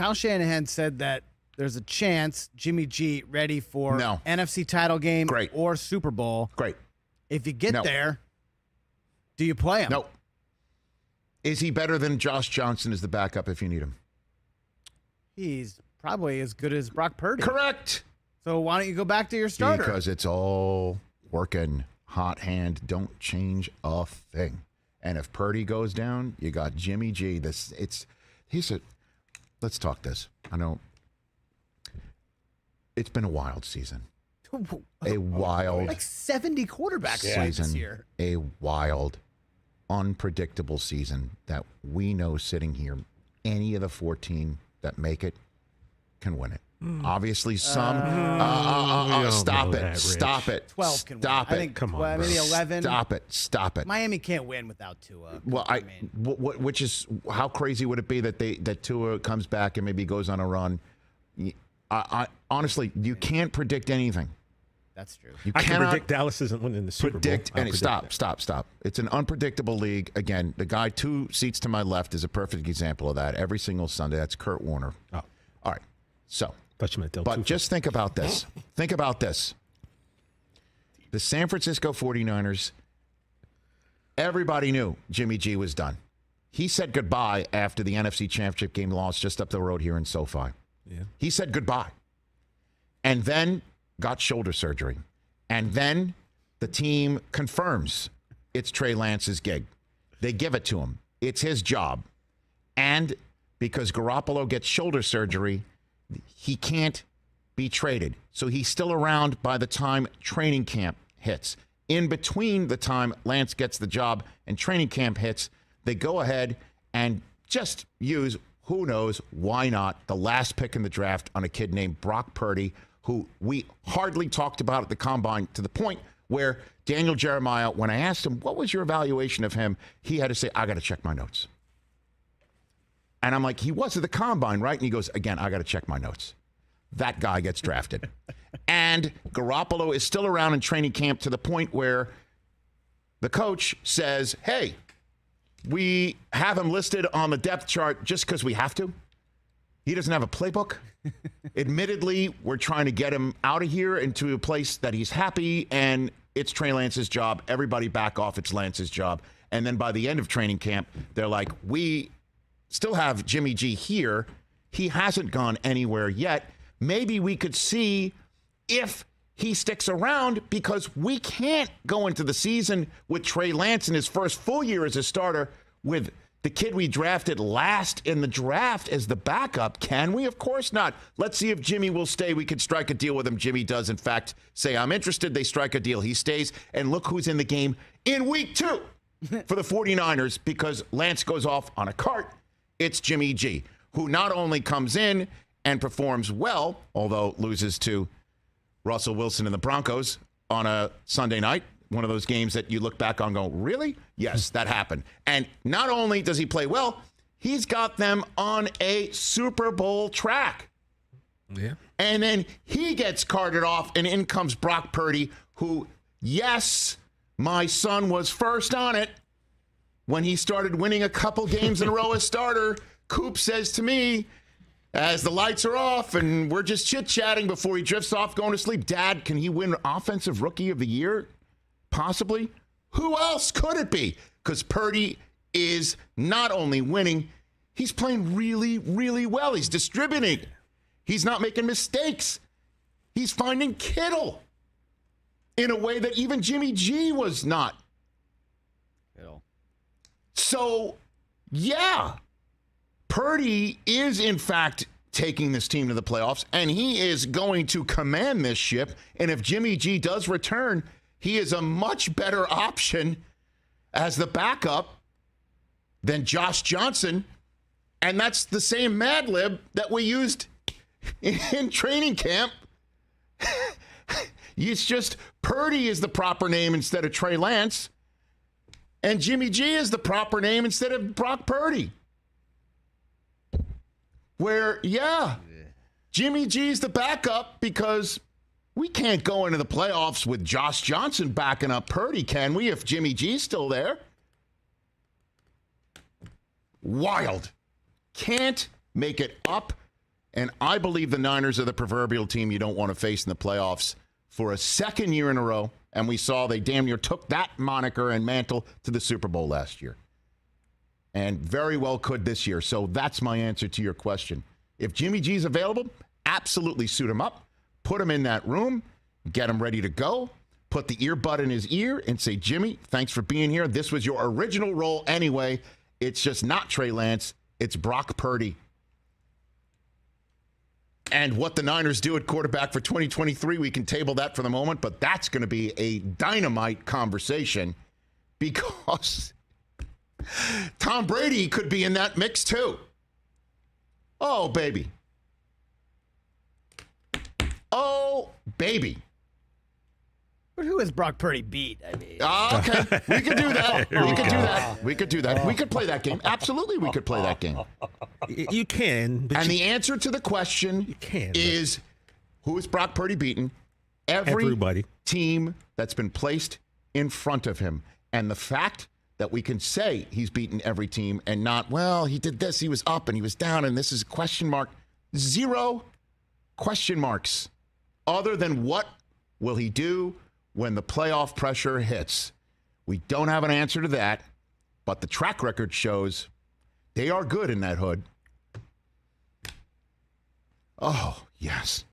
Kyle Shanahan said that there's a chance Jimmy G ready for NFC title game or Super Bowl. Great. If you get there, do you play him? No. Is he better than Josh Johnson as the backup if you need him? He's probably as good as Brock Purdy. Correct. So why don't you go back to your starter? Because it's all working. Hot hand. Don't change a thing. And if Purdy goes down, you got Jimmy G. Let's talk this. I know it's been a wild season. A wild, like 70 quarterbacks season this year. A wild, unpredictable season that we know sitting here, any of the 14 that make it can win it. Obviously, some. Stop it. Stop it. 12 can Stop win. it. I think Come on, maybe 11. Stop it. Miami can't win without Tua. Well, which is how crazy would it be that Tua comes back and maybe goes on a run? I honestly, you can't predict anything. That's true. I can predict Dallas isn't winning the Super Bowl. Stop. It's an unpredictable league. Again, the guy 2 seats to my left is a perfect example of that. Every single Sunday, that's Kurt Warner. Oh. All right. So, but just think about this. Think about this. The San Francisco 49ers, everybody knew Jimmy G was done. He said goodbye after the NFC Championship game loss just up the road here in SoFi. Yeah. He said goodbye. And then got shoulder surgery. And then the team confirms it's Trey Lance's gig. They give it to him. It's his job. And because Garoppolo gets shoulder surgery, he can't be traded. So he's still around by the time training camp hits. In between the time Lance gets the job and training camp hits, they go ahead and just use, who knows, why not, the last pick in the draft on a kid named Brock Purdy, who we hardly talked about at the Combine, to the point where Daniel Jeremiah, when I asked him, what was your evaluation of him? He had to say, I got to check my notes. And I'm like, he was at the Combine, right? And he goes, again, I got to check my notes. That guy gets drafted. And Garoppolo is still around in training camp to the point where the coach says, hey, we have him listed on the depth chart just because we have to. He doesn't have a playbook. Admittedly, we're trying to get him out of here into a place that he's happy, and it's Trey Lance's job. Everybody back off. It's Lance's job. And then by the end of training camp, they're like, we still have Jimmy G here. He hasn't gone anywhere yet. Maybe we could see if he sticks around, because we can't go into the season with Trey Lance in his first full year as a starter with the kid we drafted last in the draft as the backup. Can we? Of course not. Let's see if Jimmy will stay. We could strike a deal with him. Jimmy does, in fact, say, I'm interested. They strike a deal. He stays. And look who's in the game in week 2 for the 49ers, because Lance goes off on a cart. It's Jimmy G, who not only comes in and performs well, although loses to Russell Wilson and the Broncos on a Sunday night, one of those games that you look back on and go, really? Yes, that happened. And not only does he play well, he's got them on a Super Bowl track. Yeah. And then he gets carted off, and in comes Brock Purdy, who, yes, my son was first on it when he started winning a couple games in a row as starter. Coop says to me, as the lights are off and we're just chit-chatting before he drifts off going to sleep, Dad, can he win Offensive Rookie of the Year? Possibly. Who else could it be? Because Purdy is not only winning, he's playing really, really well. He's distributing. He's not making mistakes. He's finding Kittle in a way that even Jimmy G was not. Kittle. So, yeah, Purdy is, in fact, taking this team to the playoffs, and he is going to command this ship. And if Jimmy G does return, he is a much better option as the backup than Josh Johnson. And that's the same Mad Lib that we used in training camp. It's just Purdy is the proper name instead of Trey Lance. And Jimmy G is the proper name instead of Brock Purdy. Where, yeah, Jimmy G's the backup because we can't go into the playoffs with Josh Johnson backing up Purdy, can we, if Jimmy G's still there? Wild. Can't make it up And I believe the Niners are the proverbial team you don't want to face in the playoffs for a second year in a row. And we saw they damn near took that moniker and mantle to the Super Bowl last year. And very well could this year. So that's my answer to your question. If Jimmy G's available, absolutely suit him up. Put him in that room. Get him ready to go. Put the earbud in his ear and say, Jimmy, thanks for being here. This was your original role anyway. It's just not Trey Lance. It's Brock Purdy. And what the Niners do at quarterback for 2023, we can table that for the moment, but that's going to be a dynamite conversation because Tom Brady could be in that mix too. Oh, baby. Oh, baby. But who has Brock Purdy beat? I mean, okay, we could do that. We could do that. We could do that. We could play that game. Absolutely, we could play that game. You can. But and the answer to the question is, who is Brock Purdy beaten? Everybody. Team that's been placed in front of him. And the fact that we can say he's beaten every team and not, well, he did this, he was up and he was down, and this is a question mark. 0 question marks other than what will he do when the playoff pressure hits. We don't have an answer to that, but the track record shows they are good in that hood. Oh, yes.